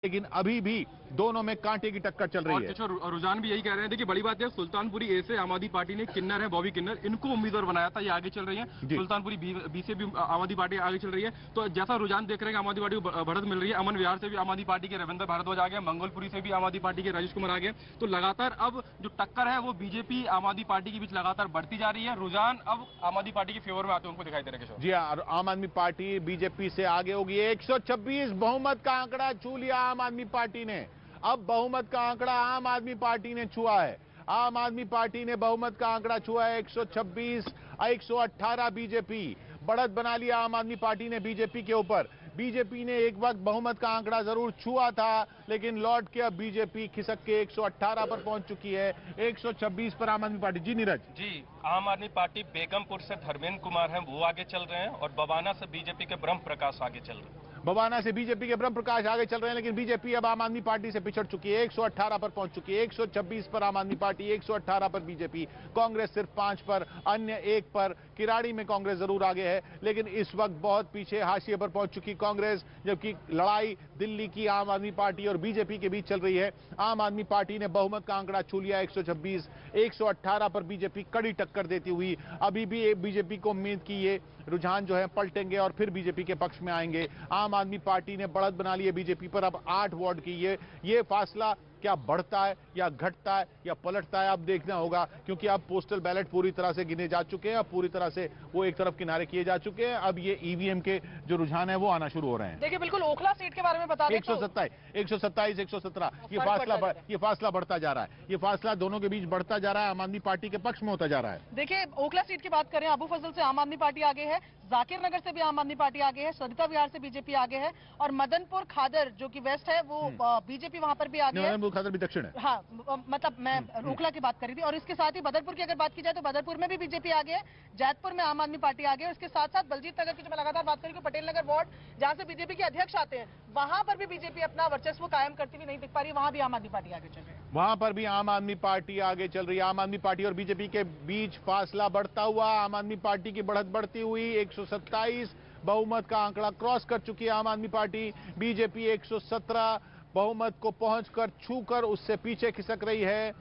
लेकिन अभी भी दोनों में कांटे की टक्कर चल रही है। रुझान भी यही कह रहे हैं। देखिए बड़ी बात है, सुल्तानपुरी ए से आम आदमी पार्टी ने किन्नर है, बॉबी किन्नर, इनको उम्मीदवार बनाया था, ये आगे चल रही है। सुल्तानपुरी बी से भी आम आदमी पार्टी आगे चल रही है। तो जैसा रुझान देख रहे हैं आम आदमी पार्टी को बढ़त मिल रही है। अमन विहार से भी आम आदमी पार्टी के रविंद्र भारद्वाज आ गए, मंगोलपुरी से भी आम आदमी पार्टी के राजेश कुमार आ गए। तो लगातार अब जो टक्कर है वो बीजेपी आम आदमी पार्टी के बीच लगातार बढ़ती जा रही है। रुझान अब आम आदमी पार्टी के फेवर में आते हुए दिखाई दे रहे हैं। जी हाँ, आम आदमी पार्टी बीजेपी से आगे होगी। 126 बहुमत का आंकड़ा छू लिया आम आदमी पार्टी ने। अब बहुमत का आंकड़ा आम आदमी पार्टी ने छुआ है। आम आदमी पार्टी ने बहुमत का आंकड़ा छुआ है। 126 118 बीजेपी। बढ़त बना लिया आम आदमी पार्टी ने बीजेपी के ऊपर। बीजेपी ने एक वक्त बहुमत का आंकड़ा जरूर छुआ था, लेकिन लौट के अब बीजेपी खिसक के 118 पर पहुंच चुकी है। 126 पर आम आदमी पार्टी। जी नीरज जी, आम आदमी पार्टी बेगमपुर से धर्मेंद्र कुमार हैं, वो आगे चल रहे हैं, और बवाना से बीजेपी के ब्रह्म प्रकाश आगे चल रहे हैं। बवाना से बीजेपी के ब्रह्म प्रकाश आगे चल रहे हैं, लेकिन बीजेपी अब आम आदमी पार्टी से पिछड़ चुकी है। 118 पर पहुंच चुकी है। 126 पर आम आदमी पार्टी, 118 पर बीजेपी। कांग्रेस सिर्फ 5 पर, अन्य 1 पर। किराड़ी में कांग्रेस जरूर आगे है, लेकिन इस वक्त बहुत पीछे हाशिए पर पहुंच चुकी कांग्रेस, जबकि लड़ाई दिल्ली की आम आदमी पार्टी और बीजेपी के बीच चल रही है। आम आदमी पार्टी ने बहुमत का आंकड़ा छू लिया 126, 118 पर बीजेपी कड़ी टक्कर देती हुई। अभी भी बीजेपी को उम्मीद की ये रुझान जो है पलटेंगे और फिर बीजेपी के पक्ष में आएंगे। आम आदमी पार्टी ने बढ़त बना ली है बीजेपी पर। अब 8 वार्ड की ये फासला क्या बढ़ता है या घटता है या पलटता है, अब देखना होगा, क्योंकि अब पोस्टल बैलेट पूरी तरह से गिने जा चुके हैं। अब पूरी तरह से वो एक तरफ किनारे किए जा चुके हैं। अब ये ईवीएम के जो रुझान है वो आना शुरू हो रहे हैं। देखिए बिल्कुल ओखला सीट के बारे में बता दें। 127 117 ये फासला बढ़ता जा रहा है। ये फासला दोनों के बीच बढ़ता जा रहा है, आम आदमी पार्टी के पक्ष में होता जा रहा है। देखिए ओखला सीट की बात करें, अबू फजल से आम आदमी पार्टी आगे है, जाकिर नगर से भी आम आदमी पार्टी आगे है, सरिता विहार से बीजेपी आगे है, और मदनपुर खादर जो कि वेस्ट है वो बीजेपी वहां पर भी आगे है। मदनपुर खादर भी दक्षिण है। हाँ, मतलब मैं ओखला की बात कर रही थी। और इसके साथ ही बदरपुर की अगर बात की जाए तो बदरपुर में भी बीजेपी आगे है, जैतपुर में आम आदमी पार्टी आगे है। उसके साथ साथ बलजीत नगर की जो मैं लगातार बात करी, पटेल नगर वार्ड जहां से बीजेपी के अध्यक्ष आते हैं, वहां पर भी बीजेपी अपना वर्चस्व कायम करती हुई नहीं दिख पा रही, वहां भी आम आदमी पार्टी आगे चल रही है। वहां पर भी आम आदमी पार्टी आगे चल रही है। आम आदमी पार्टी और बीजेपी के बीच फासला बढ़ता हुआ, आम आदमी पार्टी की बढ़त बढ़ती हुई। 127 बहुमत का आंकड़ा क्रॉस कर चुकी है आम आदमी पार्टी। बीजेपी 117 बहुमत को पहुंचकर छूकर उससे पीछे खिसक रही है।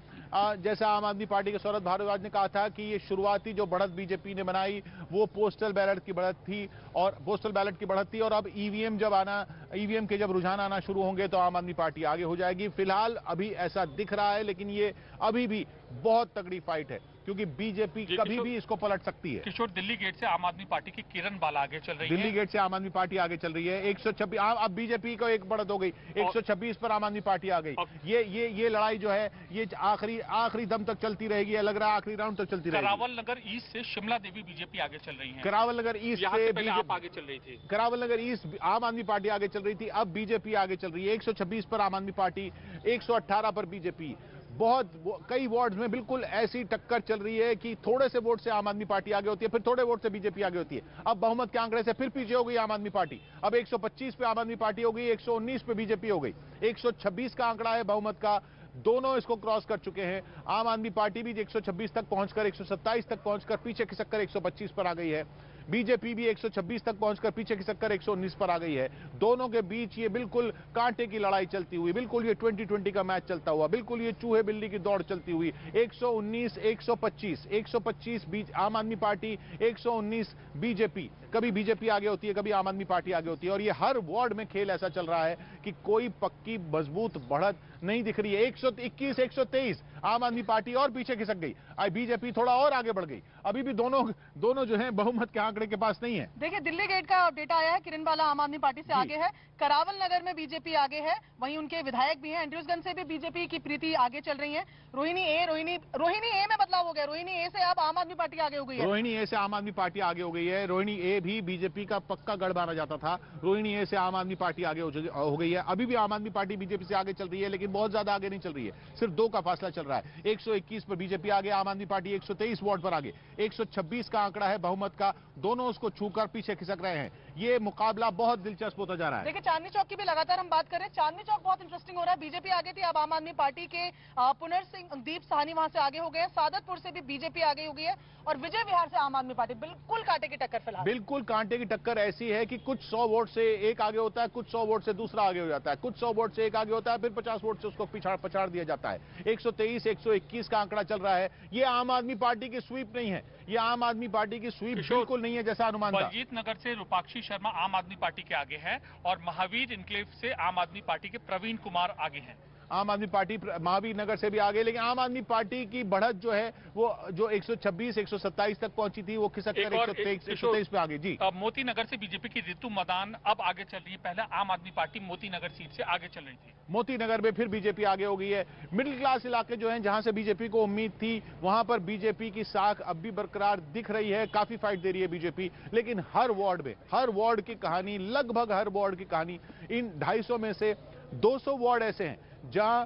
जैसा आम आदमी पार्टी के सौरभ भारद्वाज ने कहा था कि ये शुरुआती जो बढ़त बीजेपी ने बनाई वो पोस्टल बैलेट की बढ़त थी, और अब ईवीएम के जब रुझान आना शुरू होंगे तो आम आदमी पार्टी आगे हो जाएगी। फिलहाल अभी ऐसा दिख रहा है, लेकिन ये अभी भी बहुत तगड़ी फाइट है, क्योंकि बीजेपी कभी भी इसको पलट सकती है। किशोर, दिल्ली गेट से आम आदमी पार्टी की किरण बाला आगे चल रही है। दिल्ली गेट से आम आदमी पार्टी आगे चल रही है। 126 अब बीजेपी को एक बढ़त हो गई, 126 पर आम आदमी पार्टी आ गई। ये लड़ाई जो है ये आखिरी दम तक चलती रहेगी, लग रहा है आखिरी राउंड तक चलती रहेगी। करावल नगर ईस्ट से शिमला देवी बीजेपी आगे चल रही है। करावल नगर ईस्ट से आप आगे चल रही थी। करावल नगर ईस्ट आम आदमी पार्टी आगे चल रही थी, अब बीजेपी आगे चल रही है। 126 पर आम आदमी पार्टी, 118 पर बीजेपी। कई वार्ड्स में बिल्कुल ऐसी टक्कर चल रही है कि थोड़े से वोट से आम आदमी पार्टी आगे होती है, फिर थोड़े वोट से बीजेपी आगे होती है। अब बहुमत के आंकड़े से फिर पीछे हो गई आम आदमी पार्टी। अब 125 पे आम आदमी पार्टी हो गई, 119 पे बीजेपी हो गई। 126 का आंकड़ा है बहुमत का, दोनों इसको क्रॉस कर चुके हैं। आम आदमी पार्टी भी 126 तक पहुंचकर 127 तक पहुंचकर पीछे खिसककर 125 पर आ गई है। बीजेपी भी 126 तक पहुंचकर पीछे खिसककर 119 पर आ गई है। दोनों के बीच ये बिल्कुल कांटे की लड़ाई चलती हुई, बिल्कुल ये 2020 का मैच चलता हुआ, बिल्कुल ये चूहे बिल्ली की दौड़ चलती हुई। 119 125 आम आदमी पार्टी, 119 बीजेपी। कभी बीजेपी आगे होती है, कभी आम आदमी पार्टी आगे होती है, और ये हर वार्ड में खेल ऐसा चल रहा है कि कोई पक्की मजबूत बढ़त नहीं दिख रही है। 121 123 आम आदमी पार्टी और पीछे खिसक गई, बीजेपी थोड़ा और आगे बढ़ गई। अभी भी दोनों जो है बहुमत के आंकड़े के पास नहीं है। देखिए दिल्ली गेट का डेटा आया है, किरण बाला आम आदमी पार्टी से आगे है, करावल नगर में बीजेपी आगे है, वहीं उनके विधायक भी हैं। एंड्रयूसगंज से भी बीजेपी की प्रीति आगे चल रही है। रोहिणी ए में बदलाव हो गया, रोहिणी ए से अब आम आदमी पार्टी आगे हो गई है। रोहिणी ए से आम आदमी पार्टी आगे हो गई है। रोहिणी ए भी बीजेपी का पक्का गढ़ माना जाता था। रोहिणी ए से आम आदमी पार्टी आगे हो गई है। अभी भी आम आदमी पार्टी बीजेपी से आगे चल रही है, लेकिन बहुत ज्यादा आगे नहीं चल रही है, सिर्फ 2 का फासला चल रहा है। 121 पर बीजेपी आगे, आम आदमी पार्टी 123 वार्ड पर आगे। 126 का आंकड़ा है बहुमत का, दोनों उसको छूकर पीछे खिसक रहे हैं। ये मुकाबला बहुत दिलचस्प होता जा रहा है। देखिए चांदनी चौक की भी लगातार हम बात करें, चांदनी चौक बहुत इंटरेस्टिंग हो रहा है। बीजेपी आगे थी, अब आम आदमी पार्टी के पुनर्दीप साहनी वहां से आगे हो गए हैं, सादतपुर से भी बीजेपी आगे हो गई है और विजय विहार से आम आदमी पार्टी। बिल्कुल कांटे की टक्कर फिलहाल। बिल्कुल कांटे की टक्कर ऐसी है कि कुछ 100 वोट से एक आगे होता है, कुछ 100 वोट से दूसरा आगे हो जाता है, कुछ 100 वोट से एक आगे होता है, फिर 50 वोट से उसको पछाड़ दिया जाता है। 123 121 का आंकड़ा चल रहा है। ये आम आदमी पार्टी की स्वीप नहीं है, ये आम आदमी पार्टी की स्वीप बिल्कुल नहीं है जैसा अनुमान था। बलजीत नगर से रूपाक्षी शर्मा आम आदमी पार्टी के आगे है और महावीर इनक्लेव से आम आदमी पार्टी के प्रवीण कुमार आगे हैं। आम आदमी पार्टी महावीर नगर से भी आगे, लेकिन आम आदमी पार्टी की बढ़त जो है वो जो 126 127 तक पहुंची थी वो खिसक कर 123 पे आगे। जी, मोती नगर से बीजेपी की रितु मदान अब आगे चल रही है। पहले आम आदमी पार्टी मोती नगर सीट से आगे चल रही थी। मोती नगर में फिर बीजेपी आगे हो गई है। मिडिल क्लास इलाके जो हैं जहां से बीजेपी को उम्मीद थी वहां पर बीजेपी की साख अब भी बरकरार दिख रही है, काफी फाइट दे रही है बीजेपी। लेकिन हर वार्ड में, हर वार्ड की कहानी, लगभग हर वार्ड की कहानी, इन 250 में से 200 वार्ड ऐसे हैं जहां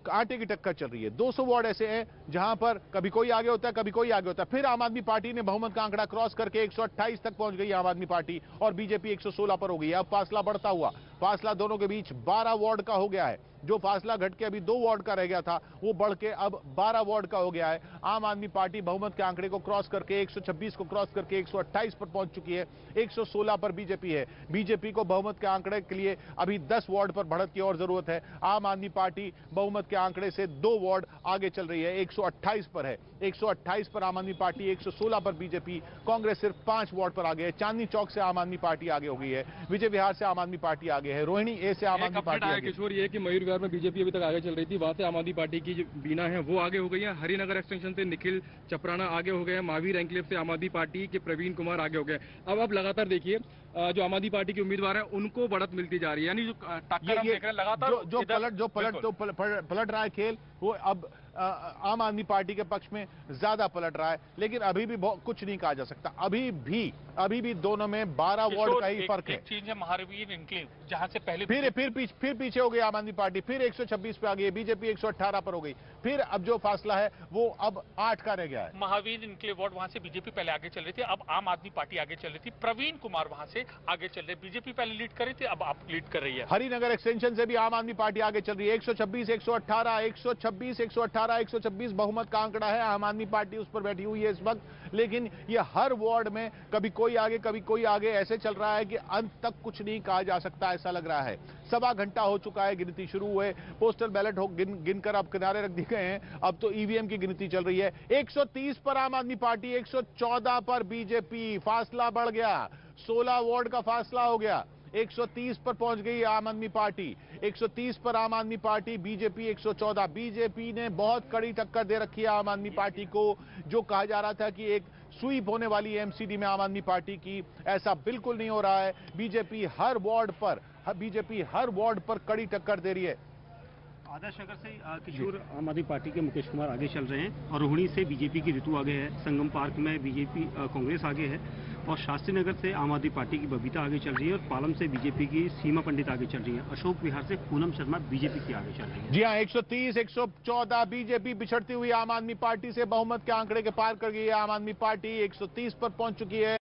कांटे की टक्कर चल रही है। 200 वार्ड ऐसे हैं जहां पर कभी कोई आगे होता है, कभी कोई आगे होता है। फिर आम आदमी पार्टी ने बहुमत का आंकड़ा क्रॉस करके 128 तक पहुंच गई आम आदमी पार्टी और बीजेपी 116 पर हो गई है। अब फासला बढ़ता हुआ, फासला दोनों के बीच 12 वार्ड का हो गया है। जो फासला घट के अभी 2 वार्ड का रह गया था वो बढ़ के अब 12 वार्ड का हो गया है। आम आदमी पार्टी बहुमत के आंकड़े को क्रॉस करके 126 को क्रॉस करके 128 पर पहुंच चुकी है। 116 पर बीजेपी है। बीजेपी को बहुमत के आंकड़े के लिए अभी 10 वार्ड पर बढ़त की और जरूरत है। आम आदमी पार्टी बहुमत के आंकड़े से 2 वार्ड आगे चल रही है, 128 पर है। 128 पर आम आदमी पार्टी, 116 पर बीजेपी। कांग्रेस सिर्फ 5 वार्ड पर आगे है। चांदनी चौक से आम आदमी पार्टी आगे हो गई है, विजय विहार से आम आदमी पार्टी आगे है, रोहिणी ए से आम आदमी पार्टी आगे। किशोर, ये कि मयूर विहार में बीजेपी अभी तक आगे चल रही थी, वहां से आम आदमी पार्टी की जो बीना है वो आगे हो गई है। हरिनगर एक्सटेंशन से निखिल चपराना आगे हो गए हैं। महावीर एंक्लेव से आम आदमी पार्टी के प्रवीण कुमार आगे हो गए। अब लगातार देखिए जो आम आदमी पार्टी के उम्मीदवार है उनको बढ़त मिलती जा रही है, यानी जो टक्कर हम देख रहे हैं लगातार पलट रहा है खेल, वो अब आम आदमी पार्टी के पक्ष में ज्यादा पलट रहा है। लेकिन अभी भी कुछ नहीं कहा जा सकता। अभी भी दोनों में 12 वार्ड का ही फर्क है। एक चीज है महावीर इनक्लेव जहां से पहले फिर पीछे हो गई आम आदमी पार्टी, फिर 126 पे आ गई, बीजेपी 118 पर हो गई। फिर अब जो फासला है वो अब 8 का रह गया है। महावीर इनक्लेव वार्ड वहां से बीजेपी पहले आगे चल रही थी, अब आम आदमी पार्टी आगे चल रही थी। प्रवीण कुमार वहां से आगे चल रहे, बीजेपी पहले लीड कर रही थी, अब आप लीड कर रही है। हरिनगर एक्सटेंशन से भी आम आदमी पार्टी आगे चल रही है। 126 118 126 118 126 बहुमत का आंकड़ा है। आम आदमी पार्टी उस पर बैठी हुई है इस वक्त। लेकिन ये हर वार्ड में कभी कोई आगे कभी कोई आगे ऐसे चल रहा है कि अंत तक कुछ नहीं कहा जा सकता, ऐसा लग रहा है। 1.25 घंटा हो चुका है, गिनती शुरू हुए, पोस्टल बैलेट हो गिनकर अब किनारे रख दिए गए हैं। अब तो ईवीएम की गिनती चल रही है। 130 पर आम आदमी पार्टी, 114 पर बीजेपी। फासला बढ़ गया, 16 वार्ड का फासला हो गया। 130 पर पहुंच गई आम आदमी पार्टी, 130 पर आम आदमी पार्टी, बीजेपी 114। बीजेपी ने बहुत कड़ी टक्कर दे रखी है आम आदमी पार्टी को। जो कहा जा रहा था कि एक स्वीप होने वाली है एमसीडी में आम आदमी पार्टी की, ऐसा बिल्कुल नहीं हो रहा है। बीजेपी हर वार्ड पर कड़ी टक्कर दे रही है। आदर्श नगर से किशोर आम आदमी पार्टी के मुकेश कुमार आगे चल रहे हैं और रोहिणी से बीजेपी की रितु आगे है। संगम पार्क में बीजेपी कांग्रेस आगे है और शास्त्री नगर से आम आदमी पार्टी की बबीता आगे चल रही है और पालम से बीजेपी की सीमा पंडित आगे चल रही है। अशोक विहार से पूनम शर्मा बीजेपी की आगे चल रही है। जी हाँ, 130 114 बीजेपी पिछड़ती हुई आम आदमी पार्टी से बहुमत के आंकड़े के पार कर गई है। आम आदमी पार्टी 130 पर पहुंच चुकी है।